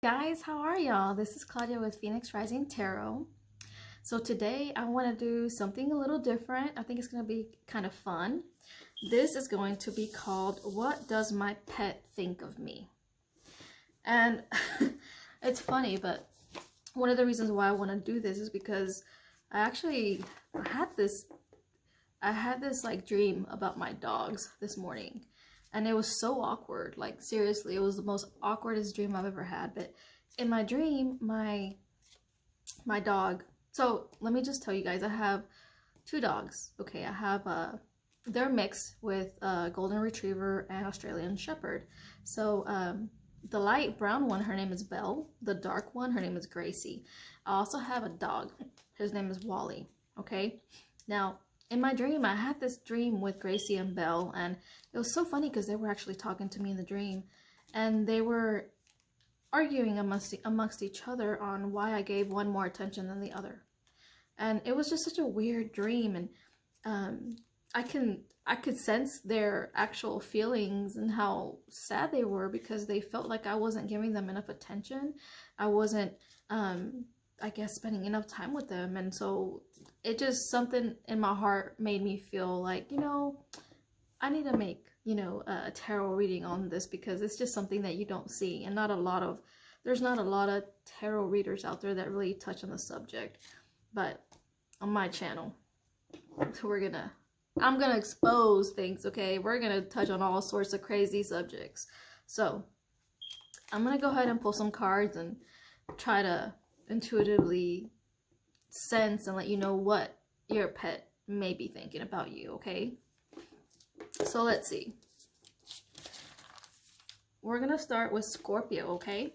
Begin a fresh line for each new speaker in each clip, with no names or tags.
Guys, how are y'all? This is Claudia with Phoenix Rising Tarot. So today I want to do something a little different. I think it's going to be kind of fun. This is going to be called What Does My Pet Think of Me? And it's funny, but one of the reasons why I want to do this is because I had this like dream about my dogs this morning. And it was so awkward. Like, seriously, it was the most awkwardest dream I've ever had. But in my dream, my dog... So, let me just tell you guys, I have two dogs. Okay, I have... they're mixed with Golden Retriever and Australian Shepherd. So, the light brown one, her name is Belle. The dark one, her name is Gracie. I also have a dog. His name is Wally. Okay? Now... in my dream, I had this dream with Gracie and Belle, and it was so funny because they were actually talking to me in the dream, and they were arguing amongst each other on why I gave one more attention than the other. And it was just such a weird dream, and I could sense their actual feelings and how sad they were because they felt like I wasn't giving them enough attention. I wasn't, I guess, spending enough time with them, and so it just, something in my heart made me feel like, you know, I need to make, you know, a tarot reading on this because it's just something that you don't see, and there's not a lot of tarot readers out there that really touch on the subject. But on my channel, so I'm gonna expose things, okay? We're gonna touch on all sorts of crazy subjects. So I'm gonna go ahead and pull some cards and try to intuitively sense and let you know what your pet may be thinking about you, okay? So let's see. We're gonna start with Scorpio, okay?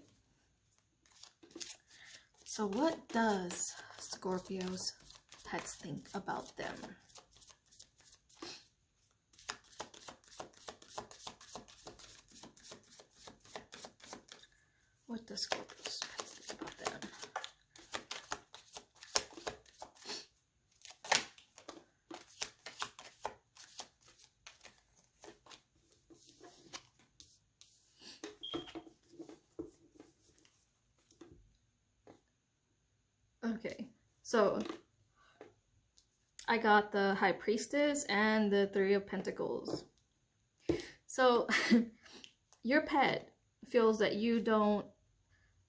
So what does Scorpio's pets think about them? What does Scorpio's pets think about them? Okay, so I got the High Priestess and the Three of Pentacles. So your pet feels that you don't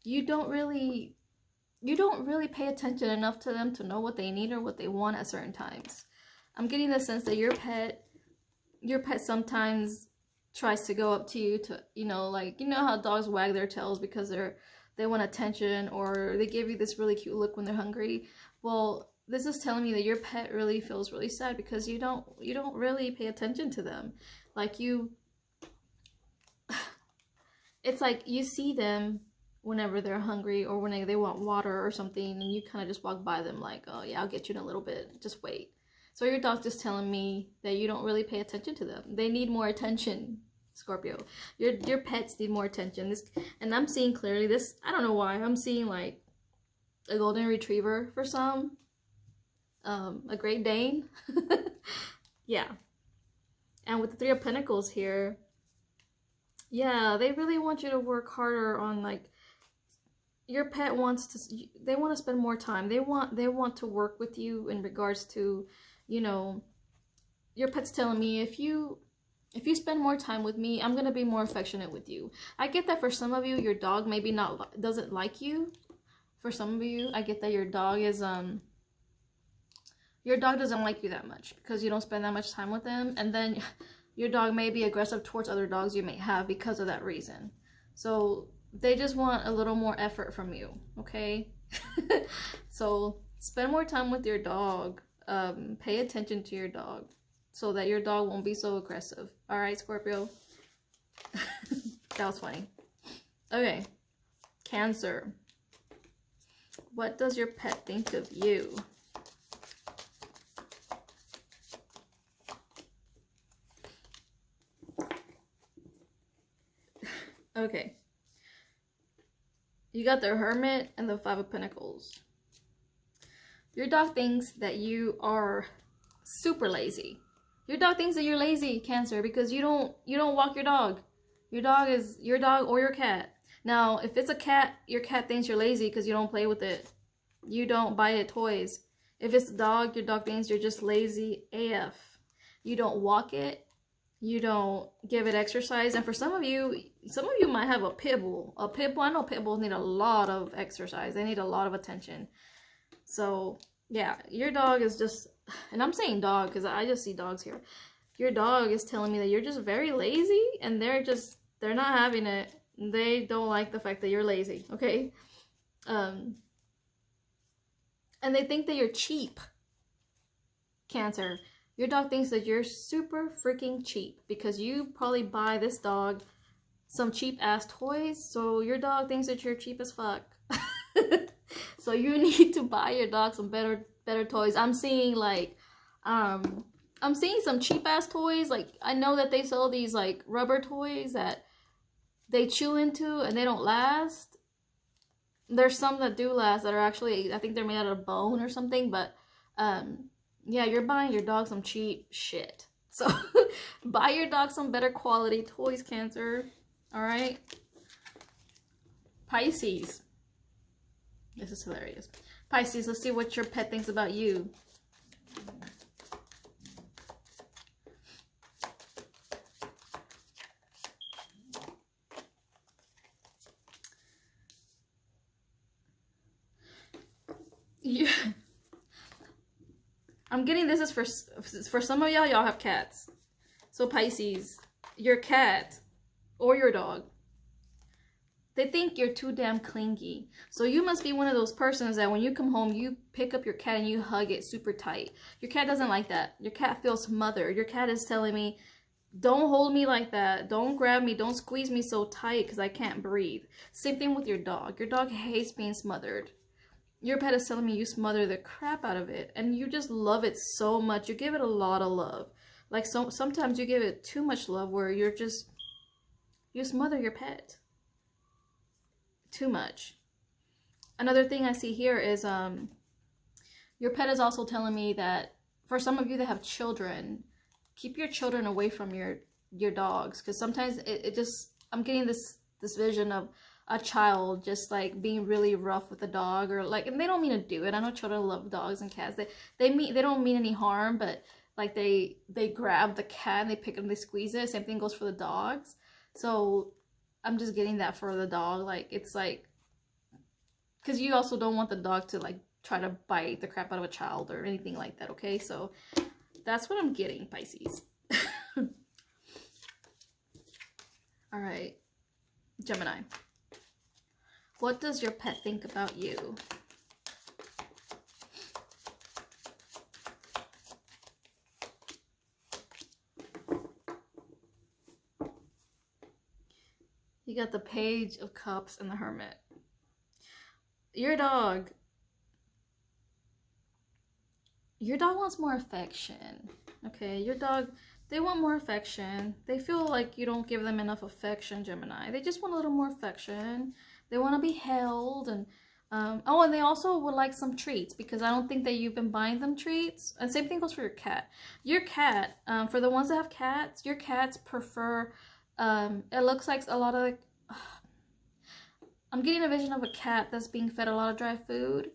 really pay attention enough to them to know what they need or what they want at certain times. I'm getting the sense that your pet sometimes tries to go up to you to, you know, like, you know how dogs wag their tails because they want attention, or they give you this really cute look when they're hungry. Well, this is telling me that your pet really feels really sad because you don't really pay attention to them. Like, it's like you see them whenever they're hungry or when they want water or something, and you kind of just walk by them like, oh yeah, I'll get you in a little bit, just wait. So your dog's just telling me that you don't really pay attention to them. They need more attention, Scorpio. Your pets need more attention. And I'm seeing clearly this, I don't know why, I'm seeing like a Golden Retriever for some, a Great Dane. Yeah. And with the Three of Pentacles here, yeah, they really want you to work harder on, like, your pet they want to spend more time. They want to work with you in regards to, you know, your pet's telling me, if you spend more time with me, I'm going to be more affectionate with you. I get that for some of you, your dog maybe doesn't like you. For some of you, I get that your dog doesn't like you that much because you don't spend that much time with them. And then your dog may be aggressive towards other dogs you may have because of that reason. So they just want a little more effort from you, okay? So spend more time with your dog. Pay attention to your dog so that your dog won't be so aggressive. All right, Scorpio? That was funny. Okay, Cancer. What does your pet think of you? Okay. You got the Hermit and the Five of Pentacles. Your dog thinks that you are super lazy. Your dog thinks that you're lazy, Cancer, because you don't walk your dog. Your dog or your cat. Now, if it's a cat, your cat thinks you're lazy because you don't play with it. You don't buy it toys. If it's a dog, your dog thinks you're just lazy AF. You don't walk it. You don't give it exercise. And for some of you might have a pit bull. A pit bull, I know pit bulls need a lot of exercise. They need a lot of attention. So, yeah, your dog is just, and I'm saying dog because I just see dogs here. Your dog is telling me that you're just very lazy, and they're not having it. They don't like the fact that you're lazy, okay? And they think that you're cheap. Cancer. Your dog thinks that you're super freaking cheap because you probably buy this dog some cheap ass toys, so your dog thinks that you're cheap as fuck. So you need to buy your dog some better toys. I'm seeing like I'm seeing some cheap ass toys. Like, I know that they sell these like rubber toys that they chew into and they don't last. There's some that do last that are actually, I think they're made out of bone or something, but yeah, you're buying your dog some cheap shit. So buy your dog some better quality toys, Cancer. All right. Pisces. This is hilarious. Pisces, let's see what your pet thinks about you. Yeah. I'm getting this is for some of y'all have cats. So Pisces, your cat or your dog, they think you're too damn clingy. So you must be one of those persons that when you come home, you pick up your cat and you hug it super tight. Your cat doesn't like that. Your cat feels smothered. Your cat is telling me, don't hold me like that. Don't grab me. Don't squeeze me so tight because I can't breathe. Same thing with your dog. Your dog hates being smothered. Your pet is telling me you smother the crap out of it and you just love it so much. You give it a lot of love. Like, sometimes you give it too much love where you smother your pet too much. Another thing I see here is your pet is also telling me that for some of you that have children, keep your children away from your dogs, because sometimes it just, I'm getting this vision of a child just like being really rough with a dog, or like, and they don't mean to do it. I know children love dogs and cats. They don't mean any harm, but like they grab the cat and they pick it and they squeeze it. Same thing goes for the dogs. So I'm just getting that for the dog. Like, it's like, because you also don't want the dog to like try to bite the crap out of a child or anything like that. Okay, so that's what I'm getting, Pisces. All right, Gemini. What does your pet think about you? You got the Page of Cups and the Hermit. Your dog wants more affection. Okay, your dog, they want more affection. They feel like you don't give them enough affection, Gemini. They just want a little more affection. They want to be held, and oh, and they also would like some treats, because I don't think that you've been buying them treats. And same thing goes for your cat. Your cat, for the ones that have cats, your cats prefer, it looks like a lot of like, I'm getting a vision of a cat that's being fed a lot of dry food.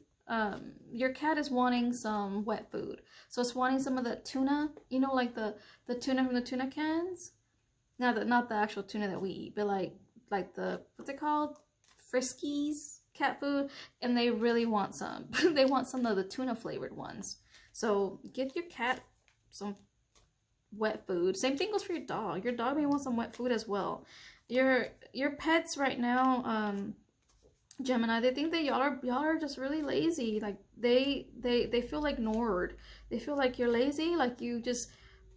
Your cat is wanting some wet food. So it's wanting some of the tuna, you know, like the tuna from the tuna cans. Not the actual tuna that we eat, but like the, what's it called? Friskies cat food. And they really want some. They want some of the tuna flavored ones. So give your cat some wet food. Same thing goes for your dog. Your dog may want some wet food as well. Your pets right now, Gemini, they think that y'all are just really lazy. Like they feel ignored. They feel like you're lazy, like you just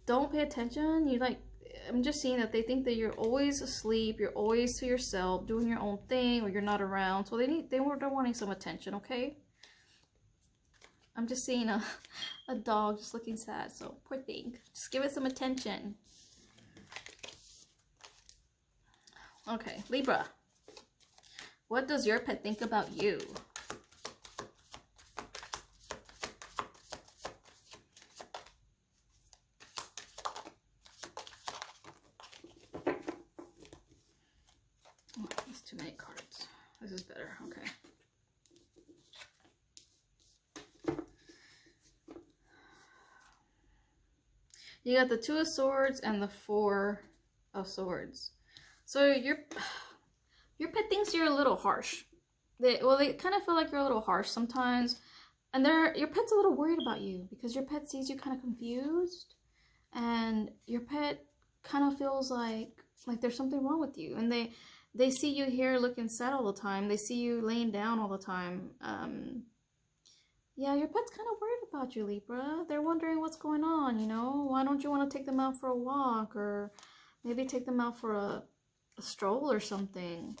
don't pay attention. You like, I'm just seeing that they think that you're always asleep, you're always to yourself, doing your own thing, or you're not around. So they're wanting some attention, okay? I'm just seeing a dog just looking sad, so poor thing. Just give it some attention. Okay, Libra. What does your pet think about you? Oh, that's too many cards. You got the Two of Swords and the Four of Swords. So your pet thinks you're a little harsh. They kind of feel like you're a little harsh sometimes. And your pet's a little worried about you because your pet sees you kind of confused. And your pet kind of feels like there's something wrong with you. And they see you here looking sad all the time. They see you laying down all the time. Yeah, your pet's kind of worried about you, Libra. They're wondering what's going on, you know? Why don't you want to take them out for a walk, or maybe take them out for a stroll or something?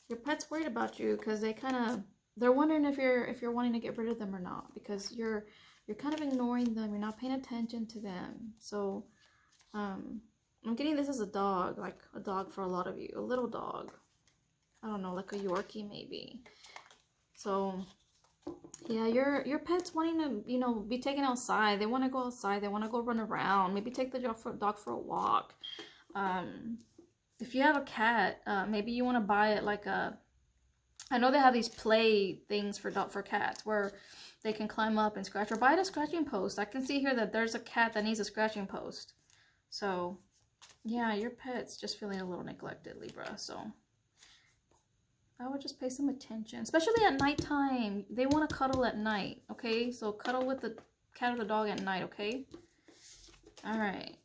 Your pet's worried about you because they're wondering if you're wanting to get rid of them or not, because you're kind of ignoring them. You're not paying attention to them. So, I'm getting this as a dog, like a dog for a lot of you, a little dog. I don't know, like a Yorkie maybe. So, yeah, your pet's wanting to, you know, be taken outside. They want to go outside. They want to go run around. Maybe take the dog for a walk. If you have a cat, maybe you want to buy it like I know they have these play things for cats where they can climb up and scratch, or buy a scratching post. I can see here that there's a cat that needs a scratching post. So, yeah, your pet's just feeling a little neglected, Libra. So, I would just pay some attention, especially at nighttime. They want to cuddle at night, okay? So cuddle with the cat or the dog at night, okay? All right.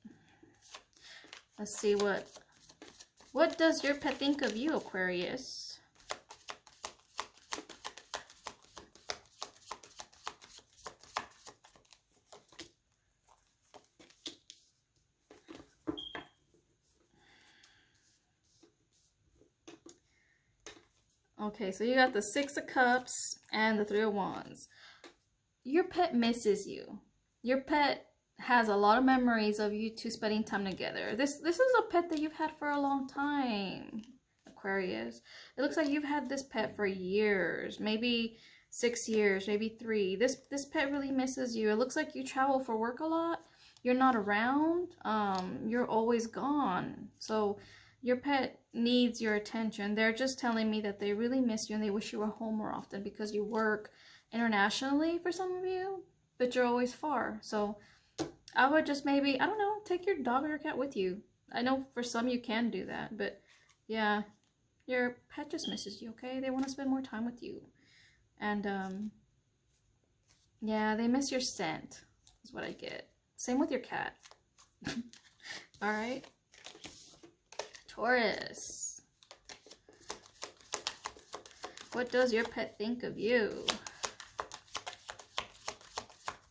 Let's see what does your pet think of you, Aquarius? Okay, so you got the Six of Cups and the Three of Wands. Your pet misses you. Your pet has a lot of memories of you two spending time together. This is a pet that you've had for a long time, Aquarius. It looks like you've had this pet for years, maybe 6 years, maybe 3. This pet really misses you. It looks like you travel for work a lot. You're not around. You're always gone. So your pet needs your attention. They're just telling me that they really miss you and they wish you were home more often, because you work internationally for some of you, but you're always far. So I would just maybe, I don't know, take your dog or your cat with you. I know for some you can do that, but yeah, your pet just misses you, okay? They want to spend more time with you. And yeah, they miss your scent is what I get. Same with your cat. All right. Taurus. What does your pet think of you?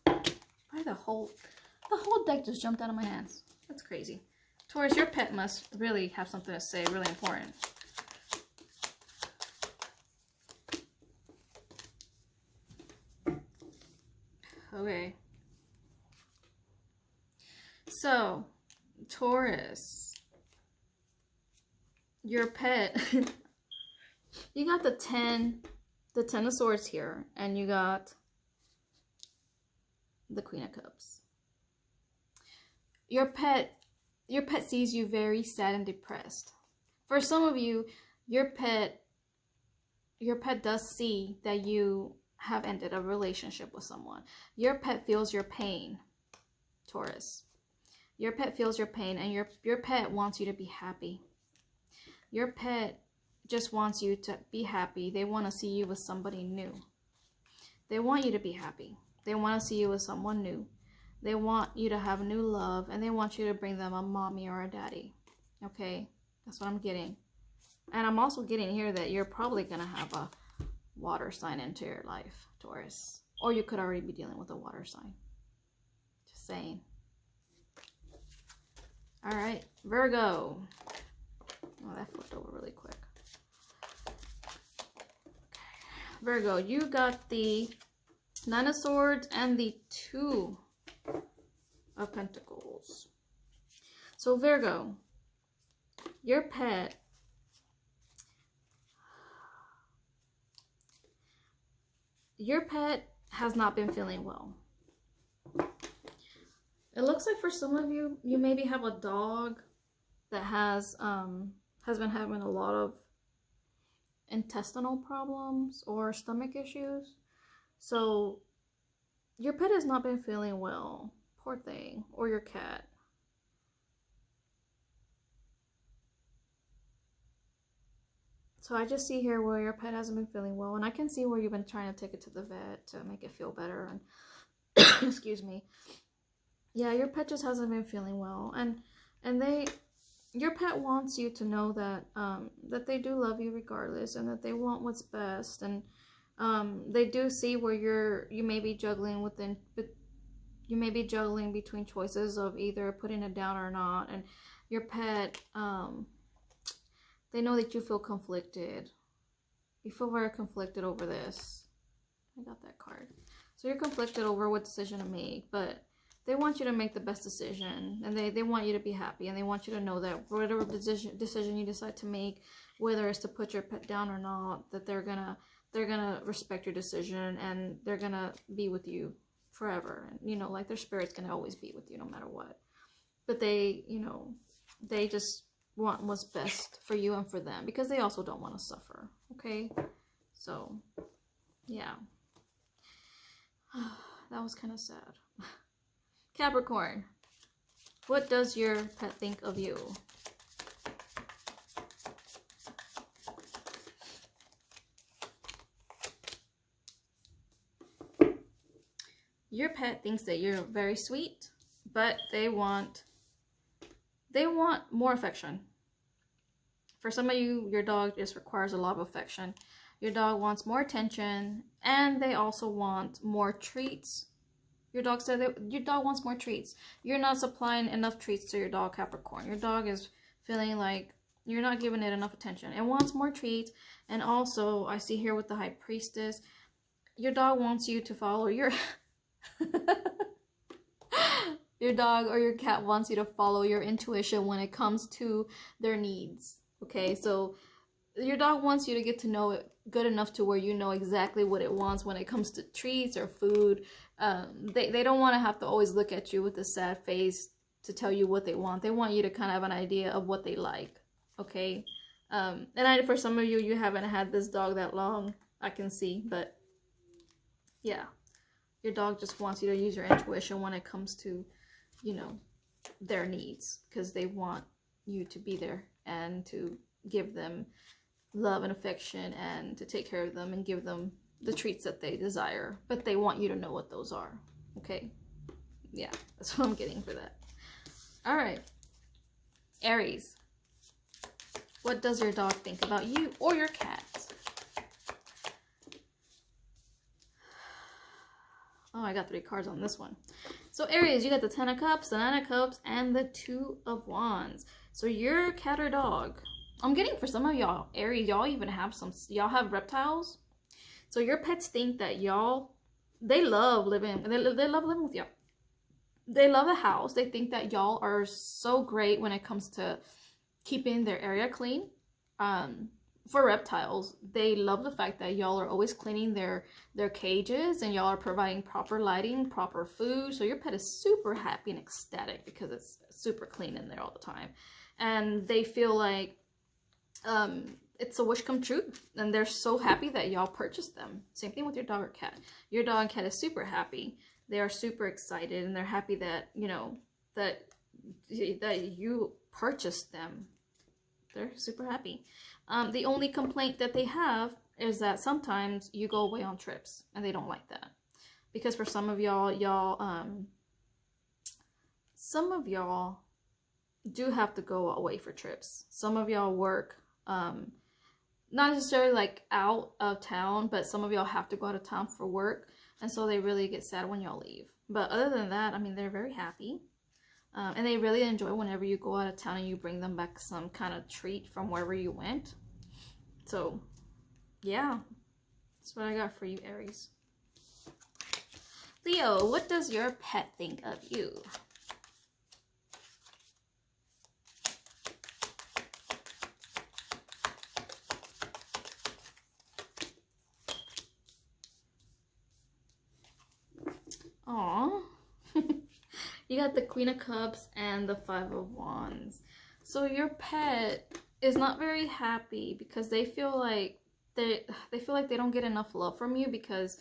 Why the whole deck just jumped out of my hands. That's crazy. Taurus, your pet must really have something to say, really important. Okay. So, Taurus, your pet, you got the 10 of Swords here, and you got the Queen of Cups. Your pet sees you very sad and depressed. For some of you, your pet does see that you have ended a relationship with someone. Your pet feels your pain, Taurus. Your pet feels your pain, and your pet wants you to be happy. Your pet just wants you to be happy. They want to see you with somebody new. They want you to be happy. They want to see you with someone new. They want you to have new love, and they want you to bring them a mommy or a daddy. Okay? That's what I'm getting. And I'm also getting here that you're probably going to have a water sign into your life, Taurus. Or you could already be dealing with a water sign. Just saying. All right, Virgo. Oh, that flipped over really quick. Okay. Virgo, you got the Nine of Swords and the Two of Pentacles. So Virgo, your pet has not been feeling well. It looks like for some of you, you maybe have a dog that has been having a lot of intestinal problems or stomach issues. So your pet has not been feeling well. Poor thing. Or your cat. So I just see here where your pet hasn't been feeling well, and I can see where you've been trying to take it to the vet to make it feel better, and excuse me. Yeah, your pet just hasn't been feeling well, and your pet wants you to know that that they do love you regardless, and that they want what's best, and they do see where you may be juggling between choices of either putting it down or not, and your pet they know that you feel conflicted. You feel very conflicted over this. I got that card. So you're conflicted over what decision to make, but they want you to make the best decision, and they want you to be happy, and they want you to know that whatever decision you decide to make, whether it's to put your pet down or not, that they're gonna respect your decision, and they're gonna be with you forever. And, you know, like their spirit's gonna always be with you no matter what. But they, you know, they just want what's best for you and for them, because they also don't want to suffer. Okay, so yeah. That was kind of sad. Capricorn, what does your pet think of you? Your pet thinks that you're very sweet, but they want more affection. For some of you, your dog just requires a lot of affection. Your dog wants more attention, and they also want more treats. Your dog said that your dog wants more treats. You're not supplying enough treats to your dog, Capricorn. Your dog is feeling like you're not giving it enough attention. It wants more treats, and also, I see here with the High Priestess, your dog wants you to follow your... Your dog or your cat wants you to follow your intuition when it comes to their needs. Okay, so your dog wants you to get to know it good enough to where you know exactly what it wants when it comes to treats or food. They don't want to have to always look at you with a sad face to tell you what they want. They want you to kind of have an idea of what they like. Okay, and for some of you, you haven't had this dog that long, I can see, but yeah, your dog just wants you to use your intuition when it comes to, you know, their needs, because they want you to be there and to give them love and affection and to take care of them and give them the treats that they desire, but they want you to know what those are. Okay, yeah, that's what I'm getting for that. All right, Aries, what does your dog think about you or your cat? Oh, I got 3 cards on this one. So Aries, you got the 10 of Cups, the 9 of Cups, and the 2 of Wands. So your cat or dog, I'm getting for some of y'all, Aries, y'all even have y'all have reptiles. So your pets think that y'all, they love living with y'all. They love the house. They think that y'all are so great when it comes to keeping their area clean. For reptiles, they love the fact that y'all are always cleaning their cages, and y'all are providing proper lighting, proper food. So your pet is super happy and ecstatic because it's super clean in there all the time. And they feel like it's a wish come true, and they're so happy that y'all purchased them. Same thing with your dog or cat. Your dog and cat is super happy. They are super excited, and they're happy that, you know, that you purchased them. They're super happy. The only complaint that they have is that sometimes you go away on trips, and they don't like that. Because for some of y'all do have to go away for trips. Some of y'all work, not necessarily like out of town, but some of y'all have to go out of town for work, and so they really get sad when y'all leave. But other than that, I mean, they're very happy. And they really enjoy whenever you go out of town and you bring them back some kind of treat from wherever you went. So, yeah. That's what I got for you, Aries. Leo, what does your pet think of you? Aww. You got the Queen of Cups and the 5 of Wands. So your pet is not very happy because they feel like they feel like they don't get enough love from you because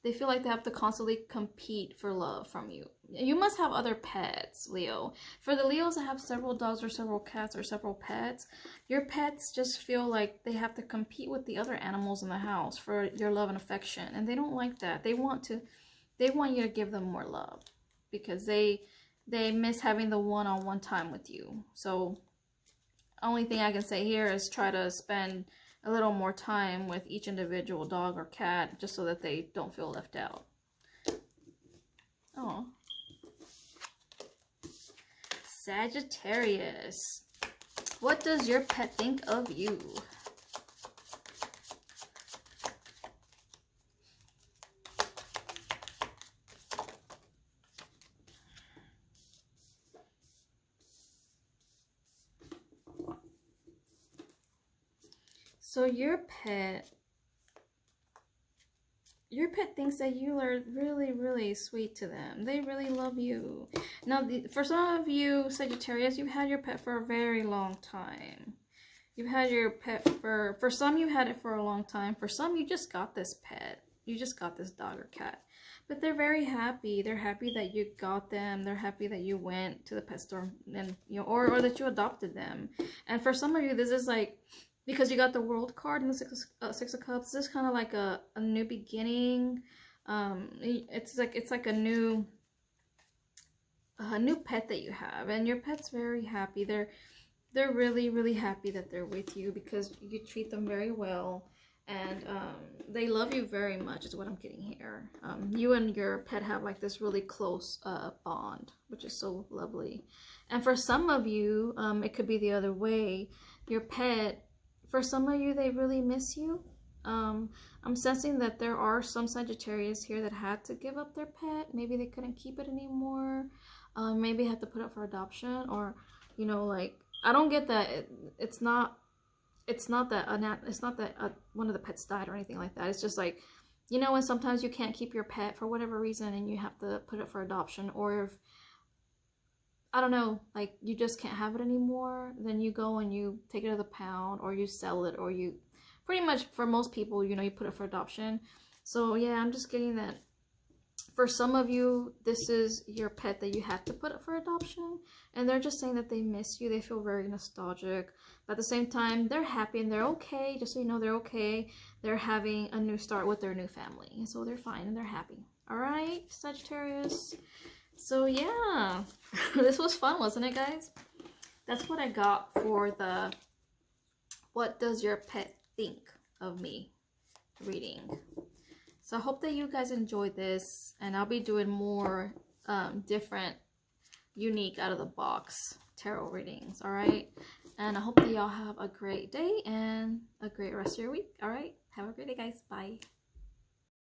they feel like they have to constantly compete for love from you. You must have other pets, Leo. For the Leos that have several dogs or several cats or several pets, your pets just feel like they have to compete with the other animals in the house for your love and affection. And they don't like that. They want you to give them more love because they miss having the one-on-one time with you. So only thing I can say here is try to spend a little more time with each individual dog or cat just so that they don't feel left out. Oh. Sagittarius. What does your pet think of you? So your pet thinks that you are really, really sweet to them. They really love you. Now, for some of you Sagittarius, you've had your pet for a very long time. You've had your pet for some you had it for a long time. For some you just got this pet. You just got this dog or cat. But they're very happy. They're happy that you got them. They're happy that you went to the pet store and or that you adopted them. And for some of you, this is like, because you got the World card and the Six of Cups, this is kind of like a new beginning. It's like a new pet that you have, and your pet's very happy. They're really, really happy that they're with you because you treat them very well, and they love you very much is what I'm getting here. You and your pet have like this really close bond, which is so lovely. And for some of you, it could be the other way. Your pet, for some of you, they really miss you. I'm sensing that there are some Sagittarius here that had to give up their pet. Maybe they couldn't keep it anymore. Maybe had to put it for adoption, or like, I don't get that. It's not that one of the pets died or anything like that. It's just like, when sometimes you can't keep your pet for whatever reason and you have to put it for adoption, or if, I don't know, like you just can't have it anymore, then you go and you take it to the pound, or you sell it, or you pretty much, for most people, you put it for adoption. So yeah, I'm just getting that for some of you, this is your pet that you had to put it for adoption, and they're just saying that they miss you. They feel very nostalgic, but at the same time, they're happy and they're okay. Just so you know, they're okay. They're having a new start with their new family, so they're fine and they're happy. All right, Sagittarius. So yeah, this was fun, wasn't it, guys? That's what I got for the "What does your pet think of me?" reading. So I hope that you guys enjoyed this, and I'll be doing more different, unique, out of the box tarot readings. All right, and I hope that y'all have a great day and a great rest of your week. All right, have a great day, guys. Bye.